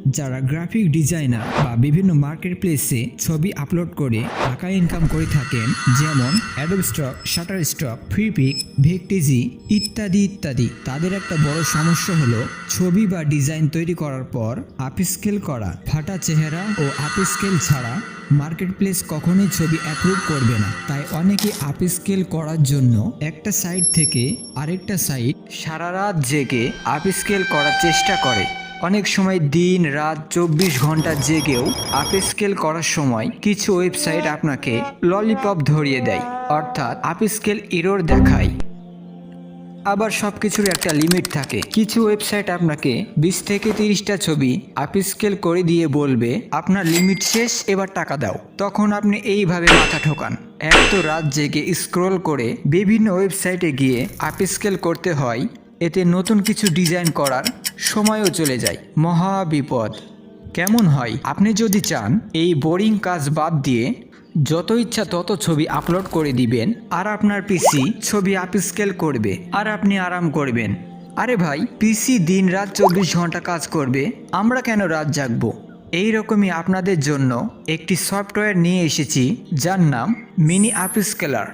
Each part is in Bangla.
যারা গ্রাফিক ডিজাইনার বা বিভিন্ন মার্কেট প্লেসে ছবি আপলোড করে টাকা ইনকাম করে থাকেন, যেমন অ্যাডোব স্টক, শাটারস্টক, ফ্রিপিক, ভেকটিজি ইত্যাদি ইত্যাদি, তাদের একটা বড় সমস্যা হলো ছবি বা ডিজাইন তৈরি করার পর আপস্কেল করা। ফাটা চেহারা ও আপস্কেল ছাড়া মার্কেট প্লেস কখনোই ছবি অ্যাপ্রুভ করবে না। তাই অনেকে আপস্কেল করার জন্য একটা সাইট থেকে আরেকটা সাইট সারা রাত জেগে আপস্কেল করার চেষ্টা করে। অনেক সময় দিন রাত 24 ঘন্টা জেগেও আপস্কেল করার সময় কিছু ওয়েবসাইট আপনাকে ললিপপ ধরিয়ে দেয়, অর্থাৎ আপস্কেল এরর দেখায়। আবার সব কিছুর একটা লিমিট থাকে। কিছু ওয়েবসাইট আপনাকে 20 থেকে 30টা ছবি আপস্কেল করে দিয়ে বলবে আপনার লিমিট শেষ, এবার টাকা দাও। তখন আপনি এইভাবে মাথা ঠোকান। এক তো রাত জেগে স্ক্রল করে বিভিন্ন ওয়েবসাইটে গিয়ে আপস্কেল করতে হয়, এতে নতুন কিছু ডিজাইন করার সময়ও চলে যায়। মহা বিপদ। কেমন হয় আপনি যদি চান এই বোরিং কাজ বাদ দিয়ে যত ইচ্ছা তত ছবি আপলোড করে দিবেন, আর আপনার পিসি ছবি আপস্কেল করবে আর আপনি আরাম করবেন। আরে ভাই, পিসি দিন রাত 24 ঘন্টা কাজ করবে, আমরা কেন রাত জাগবো? এইরকমই আপনাদের জন্য একটি সফটওয়্যার নিয়ে এসেছি, যার নাম মিনি আপস্কেলার।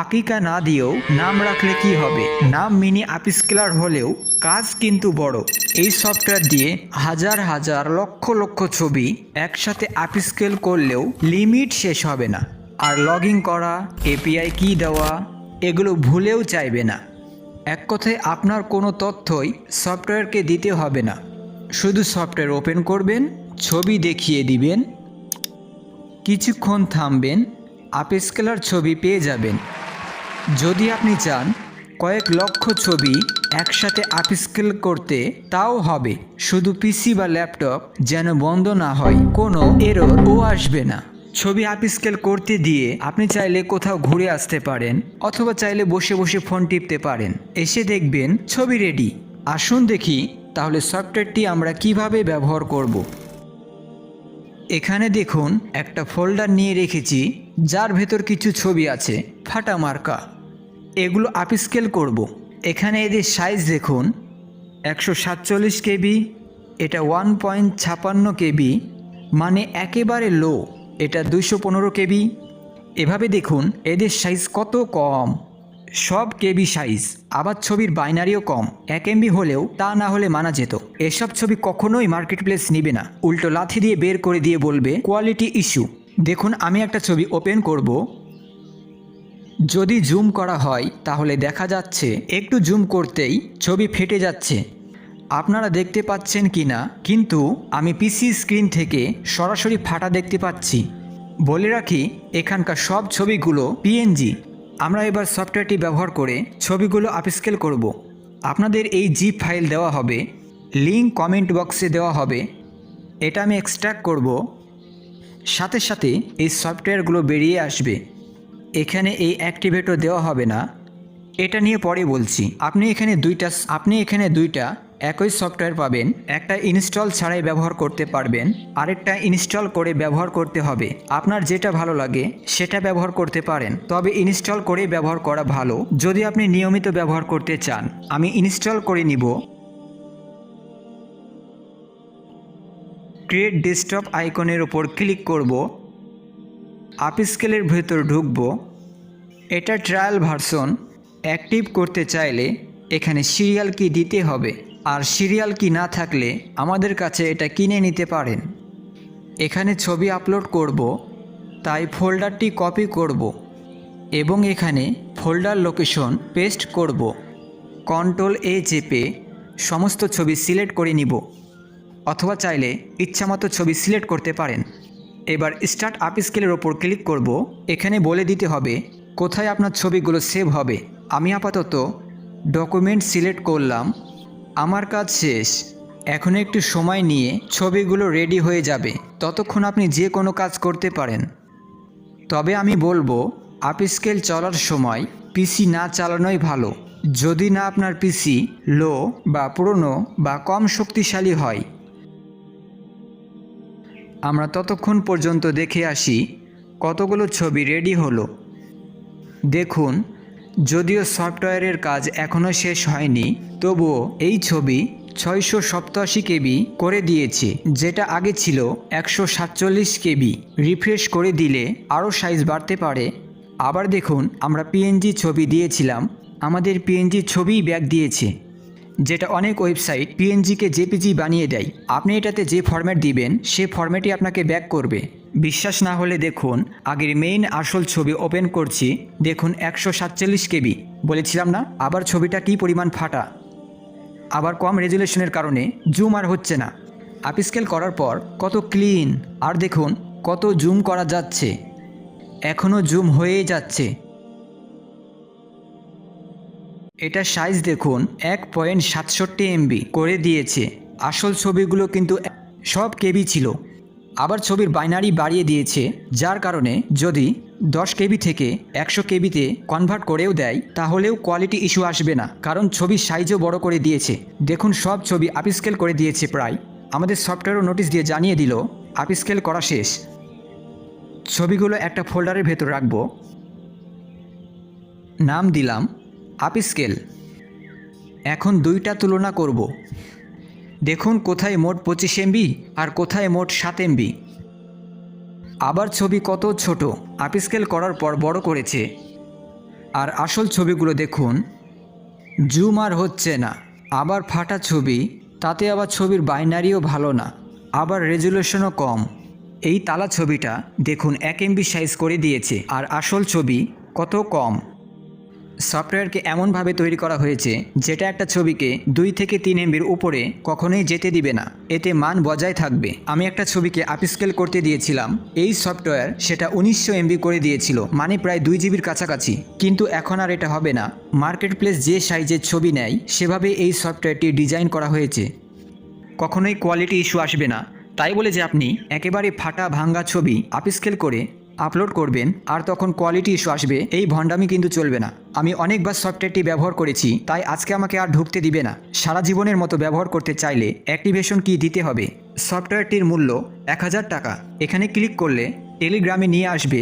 আকিকা না দিয়েও নাম রাখলে কি হবে, নাম মিনি আপস্কেলার হলেও কাজ কিন্তু বড়। এই সফটওয়্যার দিয়ে হাজার হাজার লক্ষ লক্ষ ছবি একসাথে আপস্কেল করলেও লিমিট শেষ হবে না। আর লগইন করা, এপিআই কি দেওয়া, এগুলো ভুলেও চাইবে না। এক কথায় আপনার কোনো তথ্যই সফটওয়্যারকে দিতে হবে না। শুধু সফটওয়্যার ওপেন করবেন, ছবি দেখিয়ে দিবেন, কিছুক্ষণ থামবেন, আপস্কেলার ছবি পেয়ে যাবেন। যদি আপনি চান কয়েক লক্ষ ছবি একসাথে আপস্কেল করতে, তাও হবে। শুধু পিসি বা ল্যাপটপ যেন বন্ধ না হয়, কোনো এররও আসবে না। ছবি আপস্কেল করতে দিয়ে আপনি চাইলে কোথাও ঘুরে আসতে পারেন, অথবা চাইলে বসে বসে ফোন টিপতে পারেন। এসে দেখবেন ছবি রেডি। আসুন দেখি তাহলে সফটওয়্যারটি আমরা কিভাবে ব্যবহার করব। এখানে দেখুন একটা ফোল্ডার নিয়ে রেখেছি, যার ভেতর কিছু ছবি আছে ফাটা মার্কা। এগুলো আপস্কেল করব। এখানে এদের সাইজ দেখুন, 147 কেবি, এটা 1.56 কেবি, মানে একেবারে লো। এটা 215 কেবি। এভাবে দেখুন এদের সাইজ কত কম, সব কেবি সাইজ। আবার ছবির বাইনারিও কম, 1 MB হলেও তা না হলে মানা যেত। এসব ছবি কখনোই মার্কেট প্লেস নিবে না, উল্টো লাথি দিয়ে বের করে দিয়ে বলবে কোয়ালিটি ইস্যু। দেখুন আমি একটা ছবি ওপেন করব, যদি জুম করা হয় তাহলে দেখা যাচ্ছে একটু জুম করতেই ছবি ফেটে যাচ্ছে। আপনারা দেখতে পাচ্ছেন কি না, কিন্তু আমি পিসি স্ক্রিন থেকে সরাসরি ফাটা দেখতে পাচ্ছি। বলে রাখি এখানকার সব ছবিগুলো পিএনজি। আমরা এবার সফটওয়্যারটি ব্যবহার করে ছবিগুলো আপস্কেল করব। আপনাদের এই জিপ ফাইল দেওয়া হবে, লিঙ্ক কমেন্ট বক্সে দেওয়া হবে। এটা আমি এক্সট্রাক্ট করব, সাথে সাথে এই সফটওয়্যারগুলো বেরিয়ে আসবে। এখানে এই অ্যাক্টিভেটর দেওয়া হবে না, এটা নিয়ে পরে বলছি। আপনি এখানে দুইটা একই সফটওয়্যার পাবেন। একটা ইনস্টল ছাড়াই ব্যবহার করতে পারবেন, আরেকটা ইনস্টল করে ব্যবহার করতে হবে। আপনার যেটা ভালো লাগে সেটা ব্যবহার করতে পারেন, তবে ইনস্টল করে ব্যবহার করা ভালো যদি আপনি নিয়মিত ব্যবহার করতে চান। আমি ইনস্টল করে নিব। ক্রিয়েট ডেস্কটপ আইকনের উপর ক্লিক করব, আপস্কেলের ভেতর ঢুকব। এটা ট্রায়াল ভার্সন। অ্যাক্টিভ করতে চাইলে এখানে সিরিয়াল কি দিতে হবে, আর সিরিয়াল কি না থাকলে আমাদের কাছে এটা কিনে নিতে পারেন। এখানে ছবি আপলোড করব, তাই ফোল্ডারটি কপি করব এবং এখানে ফোল্ডার লোকেশন পেস্ট করব। Ctrl+A চেপে সমস্ত ছবি সিলেক্ট করে নিব, অথবা চাইলে ইচ্ছামতো ছবি সিলেক্ট করতে পারেন। এবার স্টার্ট আপস্কেলের ওপর ক্লিক করব। এখানে বলে দিতে হবে কোথায় আপনার ছবিগুলো সেভ হবে। আমি আপাতত ডকুমেন্ট সিলেক্ট করলাম। আমার কাজ শেষ। এখন একটু সময় নিয়ে ছবিগুলো রেডি হয়ে যাবে, ততক্ষণ আপনি যে কোনো কাজ করতে পারেন। তবে আমি বলবো আপস্কেল চলার সময় পিসি না চালানোই ভালো, যদি না আপনার পিসি লো বা পুরনো বা কম শক্তিশালী হয়। আমরা ততক্ষণ পর্যন্ত দেখে আসি কতগুলো ছবি রেডি হলো। দেখুন, যদিও সফটওয়্যারের কাজ এখনও শেষ হয়নি, তবুও এই ছবি 687 কেবি করে দিয়েছে, যেটা আগে ছিল 147 কেবি। রিফ্রেশ করে দিলে আরও সাইজ বাড়তে পারে। আবার দেখুন, আমরা পিএনজি ছবি দিয়েছিলাম, আমাদের পিএনজি ছবিই ব্যাক দিয়েছে, যেটা অনেক ওয়েবসাইট পিএনজিকে জেপিজি বানিয়ে দেয়। আপনি এটাতে যে ফরম্যাট দিবেন সে ফরম্যাটই আপনাকে ব্যাক করবে। বিশ্বাস না হলে দেখুন, আগের মেইন আসল ছবি ওপেন করছি, দেখুন 147 কেবি। বলেছিলাম না, আবার ছবিটা কী পরিমাণ ফাটা। আবার কম রেজুলেশনের কারণে জুম আর হচ্ছে না। আপস্কেল করার পর কত ক্লিন, আর দেখুন কত জুম করা যাচ্ছে, এখনও জুম হয়েই যাচ্ছে। এটা সাইজ দেখুন 1.67 MB করে দিয়েছে। আসল ছবিগুলো কিন্তু সব কেবি ছিল। আবার ছবির বাইনারি বাড়িয়ে দিয়েছে, যার কারণে যদি 10 কেবি থেকে 100 কেবিতে কনভার্ট করেও দেয় তাহলেও কোয়ালিটি ইস্যু আসবে না, কারণ ছবির সাইজও বড় করে দিয়েছে। দেখুন সব ছবি আপস্কেল করে দিয়েছে প্রায়। আমাদের সফটওয়্যারও নোটিশ দিয়ে জানিয়ে দিল আপস্কেল করা শেষ। ছবিগুলো একটা ফোল্ডারের ভেতর রাখবো, নাম দিলাম আপস্কেল। এখন দুইটা তুলনা করব। দেখুন কোথায় মোট 25 MB আর কোথায় মোট 7 MB। আবার ছবি কত ছোট, আপস্কেল করার পর বড় করেছে। আর আসল ছবিগুলো দেখুন জুম আর হচ্ছে না। আবার ফাটা ছবি, তাতে আবার ছবির বাইনারিও ভালো না, আবার রেজুলেশনও কম। এই তালা ছবিটা দেখুন 1 MB সাইজ করে দিয়েছে, আর আসল ছবি কত কম। সফটওয়্যারকে এমনভাবে তৈরি করা হয়েছে যেটা একটা ছবিকে 2 থেকে 3 MBর উপরে কখনোই যেতে দিবে না, এতে মান বজায় থাকবে। আমি একটা ছবিকে আপস্কেল করতে দিয়েছিলাম, এই সফটওয়্যার সেটা 1900 MB করে দিয়েছিল, মানে প্রায় 2 GBর কাছাকাছি। কিন্তু এখন আর এটা হবে না। মার্কেট প্লেস যে সাইজের ছবি নেয় সেভাবে এই সফটওয়্যারটি ডিজাইন করা হয়েছে, কখনোই কোয়ালিটি ইস্যু আসবে না। তাই বলে যে আপনি একেবারে ফাটা ভাঙ্গা ছবি আপস্কেল করে আপলোড করবেন আর তখন কোয়ালিটি ইস্যু আসবে, এই ভণ্ডামি কিন্তু চলবে না। আমি অনেকবার সফটওয়্যারটি ব্যবহার করেছি, তাই আজকে আমাকে আর ঢুকতে দিবে না। সারা জীবনের মতো ব্যবহার করতে চাইলে অ্যাক্টিভেশন কি দিতে হবে। সফটওয়্যারটির মূল্য 1000 টাকা। এখানে ক্লিক করলে টেলিগ্রামে নিয়ে আসবে,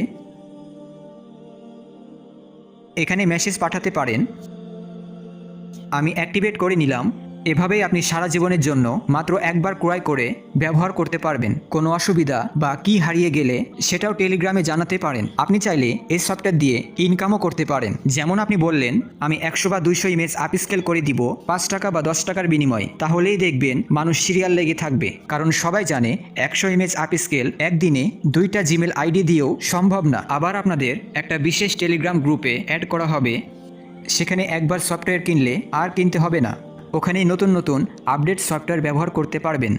এখানে মেসেজ পাঠাতে পারেন। আমি অ্যাক্টিভেট করে নিলাম। এভাবেই আপনি সারা জীবনের জন্য মাত্র একবার ক্রয় করে ব্যবহার করতে পারবেন। কোনো অসুবিধা বা কি হারিয়ে গেলে সেটাও টেলিগ্রামে জানাতে পারেন। আপনি চাইলে এই সফটওয়্যার দিয়ে ইনকামও করতে পারেন। যেমন আপনি বললেন আমি 100 বা 200 ইমেজ আপস্কেল করে দিব 5 টাকা বা 10 টাকার বিনিময়ে, তাহলেই দেখবেন মানুষ সিরিয়াল লেগে থাকবে। কারণ সবাই জানে 100 ইমেজ আপস্কেল একদিনে 2টা জিমেল আইডি দিয়েও সম্ভব না। আবার আপনাদের একটা বিশেষ টেলিগ্রাম গ্রুপে অ্যাড করা হবে, সেখানে একবার সফটওয়্যার কিনলে আর কিনতে হবে না। ওখানেই নতুন নতুন আপডেট সফটওয়্যার ব্যবহার করতে পারবেন।